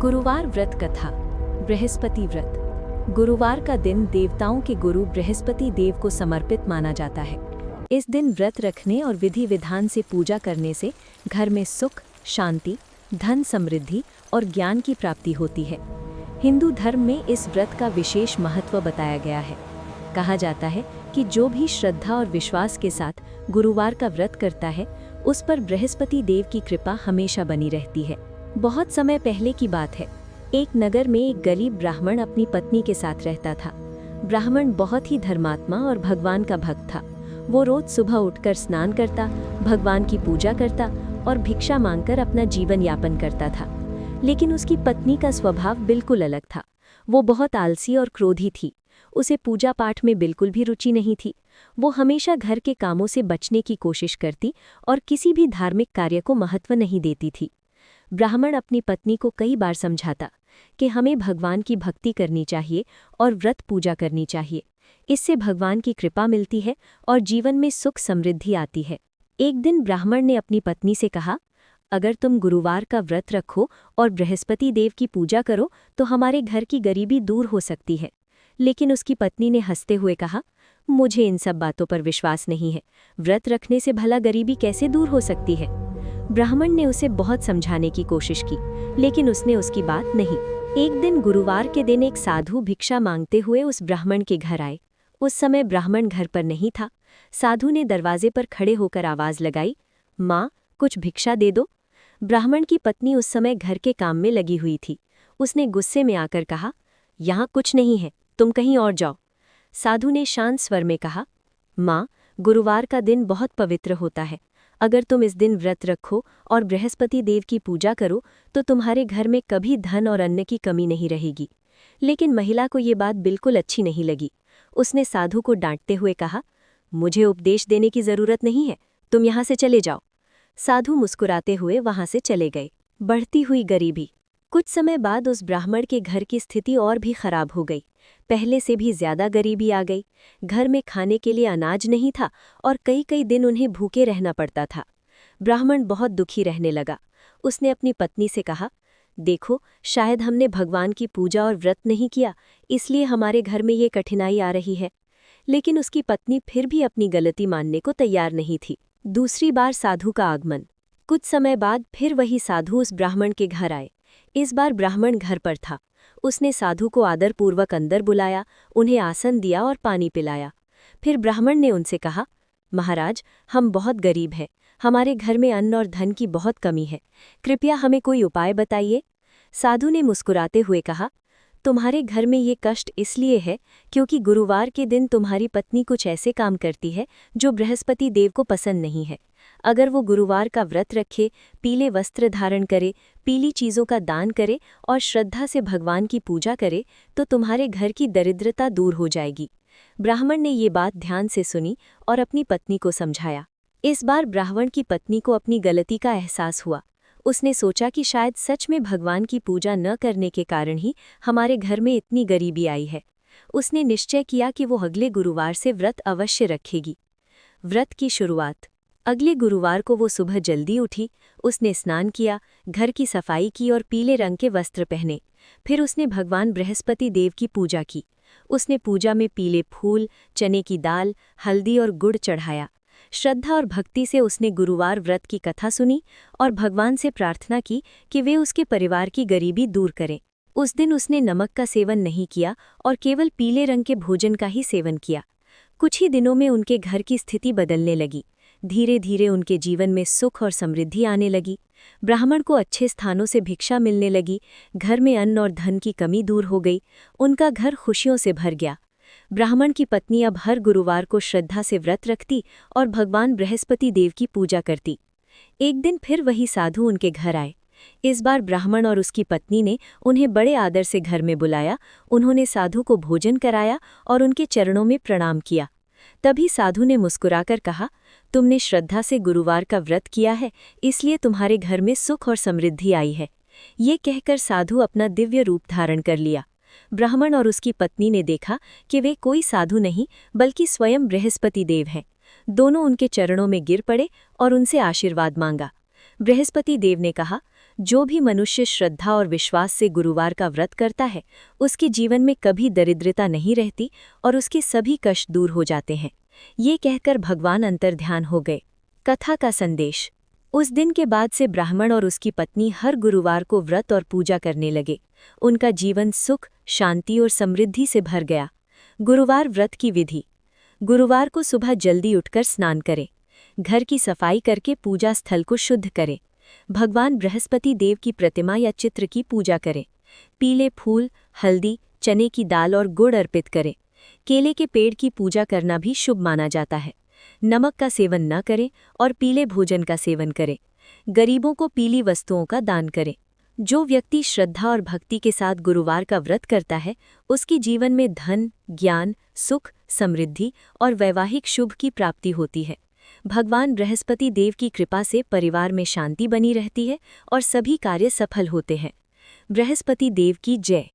गुरुवार व्रत कथा। बृहस्पति व्रत। गुरुवार का दिन देवताओं के गुरु बृहस्पति देव को समर्पित माना जाता है। इस दिन व्रत रखने और विधि विधान से पूजा करने से घर में सुख, शांति, धन समृद्धि और ज्ञान की प्राप्ति होती है। हिंदू धर्म में इस व्रत का विशेष महत्व बताया गया है। कहा जाता है कि जो भी श्रद्धा और विश्वास के साथ गुरुवार का व्रत करता है, उस पर बृहस्पति देव की कृपा हमेशा बनी रहती है। बहुत समय पहले की बात है। एक नगर में एक गरीब ब्राह्मण अपनी पत्नी के साथ रहता था। ब्राह्मण बहुत ही धर्मात्मा और भगवान का भक्त था। वो रोज सुबह उठकर स्नान करता, भगवान की पूजा करता और भिक्षा मांगकर अपना जीवन यापन करता था। लेकिन उसकी पत्नी का स्वभाव बिल्कुल अलग था। वो बहुत आलसी और क्रोधी थी। उसे पूजा पाठ में बिल्कुल भी रुचि नहीं थी। वो हमेशा घर के कामों से बचने की कोशिश करती और किसी भी धार्मिक कार्य को महत्व नहीं देती थी। ब्राह्मण अपनी पत्नी को कई बार समझाता कि हमें भगवान की भक्ति करनी चाहिए और व्रत पूजा करनी चाहिए। इससे भगवान की कृपा मिलती है और जीवन में सुख समृद्धि आती है। एक दिन ब्राह्मण ने अपनी पत्नी से कहा, अगर तुम गुरुवार का व्रत रखो और बृहस्पति देव की पूजा करो तो हमारे घर की गरीबी दूर हो सकती है। लेकिन उसकी पत्नी ने हंसते हुए कहा, मुझे इन सब बातों पर विश्वास नहीं है। व्रत रखने से भला गरीबी कैसे दूर हो सकती है। ब्राह्मण ने उसे बहुत समझाने की कोशिश की, लेकिन उसने उसकी बात नहीं। एक दिन गुरुवार के दिन एक साधु भिक्षा मांगते हुए उस ब्राह्मण के घर आए। उस समय ब्राह्मण घर पर नहीं था। साधु ने दरवाजे पर खड़े होकर आवाज लगाई, माँ, कुछ भिक्षा दे दो। ब्राह्मण की पत्नी उस समय घर के काम में लगी हुई थी। उसने गुस्से में आकर कहा, यहाँ कुछ नहीं है, तुम कहीं और जाओ। साधु ने शांत स्वर में कहा, माँ, गुरुवार का दिन बहुत पवित्र होता है। अगर तुम इस दिन व्रत रखो और बृहस्पति देव की पूजा करो तो तुम्हारे घर में कभी धन और अन्न की कमी नहीं रहेगी। लेकिन महिला को ये बात बिल्कुल अच्छी नहीं लगी। उसने साधु को डांटते हुए कहा, मुझे उपदेश देने की जरूरत नहीं है, तुम यहाँ से चले जाओ। साधु मुस्कुराते हुए वहां से चले गए। बढ़ती हुई गरीबी। कुछ समय बाद उस ब्राह्मण के घर की स्थिति और भी खराब हो गई। पहले से भी ज्यादा गरीबी आ गई। घर में खाने के लिए अनाज नहीं था और कई कई दिन उन्हें भूखे रहना पड़ता था। ब्राह्मण बहुत दुखी रहने लगा। उसने अपनी पत्नी से कहा, देखो, शायद हमने भगवान की पूजा और व्रत नहीं किया, इसलिए हमारे घर में ये कठिनाई आ रही है। लेकिन उसकी पत्नी फिर भी अपनी गलती मानने को तैयार नहीं थी। दूसरी बार साधु का आगमन। कुछ समय बाद फिर वही साधु उस ब्राह्मण के घर आए। इस बार ब्राह्मण घर पर था। उसने साधु को आदरपूर्वक अंदर बुलाया, उन्हें आसन दिया और पानी पिलाया। फिर ब्राह्मण ने उनसे कहा, महाराज, हम बहुत गरीब हैं। हमारे घर में अन्न और धन की बहुत कमी है। कृपया हमें कोई उपाय बताइए। साधु ने मुस्कुराते हुए कहा, तुम्हारे घर में ये कष्ट इसलिए है क्योंकि गुरुवार के दिन तुम्हारी पत्नी कुछ ऐसे काम करती है जो बृहस्पति देव को पसंद नहीं है। अगर वो गुरुवार का व्रत रखे, पीले वस्त्र धारण करे, पीली चीज़ों का दान करे और श्रद्धा से भगवान की पूजा करे तो तुम्हारे घर की दरिद्रता दूर हो जाएगी। ब्राह्मण ने ये बात ध्यान से सुनी और अपनी पत्नी को समझाया। इस बार ब्राह्मण की पत्नी को अपनी गलती का एहसास हुआ। उसने सोचा कि शायद सच में भगवान की पूजा न करने के कारण ही हमारे घर में इतनी गरीबी आई है। उसने निश्चय किया कि वो अगले गुरुवार से व्रत अवश्य रखेगी। व्रत की शुरुआत। अगले गुरुवार को वो सुबह जल्दी उठी। उसने स्नान किया, घर की सफाई की और पीले रंग के वस्त्र पहने। फिर उसने भगवान बृहस्पति देव की पूजा की। उसने पूजा में पीले फूल, चने की दाल, हल्दी और गुड़ चढ़ाया। श्रद्धा और भक्ति से उसने गुरुवार व्रत की कथा सुनी और भगवान से प्रार्थना की कि वे उसके परिवार की गरीबी दूर करें। उस दिन उसने नमक का सेवन नहीं किया और केवल पीले रंग के भोजन का ही सेवन किया। कुछ ही दिनों में उनके घर की स्थिति बदलने लगी। धीरे धीरे उनके जीवन में सुख और समृद्धि आने लगी। ब्राह्मण को अच्छे स्थानों से भिक्षा मिलने लगी। घर में अन्न और धन की कमी दूर हो गई। उनका घर खुशियों से भर गया। ब्राह्मण की पत्नी अब हर गुरुवार को श्रद्धा से व्रत रखती और भगवान बृहस्पति देव की पूजा करती। एक दिन फिर वही साधु उनके घर आए। इस बार ब्राह्मण और उसकी पत्नी ने उन्हें बड़े आदर से घर में बुलाया। उन्होंने साधु को भोजन कराया और उनके चरणों में प्रणाम किया। तभी साधु ने मुस्कुराकर कहा, तुमने श्रद्धा से गुरुवार का व्रत किया है, इसलिए तुम्हारे घर में सुख और समृद्धि आई है। ये कहकर साधु अपना दिव्य रूप धारण कर लिया। ब्राह्मण और उसकी पत्नी ने देखा कि वे कोई साधु नहीं बल्कि स्वयं बृहस्पति देव हैं। दोनों उनके चरणों में गिर पड़े और उनसे आशीर्वाद मांगा। बृहस्पति देव ने कहा, जो भी मनुष्य श्रद्धा और विश्वास से गुरुवार का व्रत करता है, उसके जीवन में कभी दरिद्रता नहीं रहती और उसके सभी कष्ट दूर हो जाते हैं। ये कहकर भगवान अंतर्ध्यान हो गए। कथा का संदेश। उस दिन के बाद से ब्राह्मण और उसकी पत्नी हर गुरुवार को व्रत और पूजा करने लगे। उनका जीवन सुख, शांति और समृद्धि से भर गया। गुरुवार व्रत की विधि। गुरुवार को सुबह जल्दी उठकर स्नान करें। घर की सफाई करके पूजा स्थल को शुद्ध करें। भगवान बृहस्पति देव की प्रतिमा या चित्र की पूजा करें। पीले फूल, हल्दी, चने की दाल और गुड़ अर्पित करें। केले के पेड़ की पूजा करना भी शुभ माना जाता है। नमक का सेवन न करें और पीले भोजन का सेवन करें। गरीबों को पीली वस्तुओं का दान करें। जो व्यक्ति श्रद्धा और भक्ति के साथ गुरुवार का व्रत करता है, उसकी जीवन में धन, ज्ञान, सुख, समृद्धि और वैवाहिक शुभ की प्राप्ति होती है। भगवान बृहस्पति देव की कृपा से परिवार में शांति बनी रहती है और सभी कार्य सफल होते हैं। बृहस्पति देव की जय।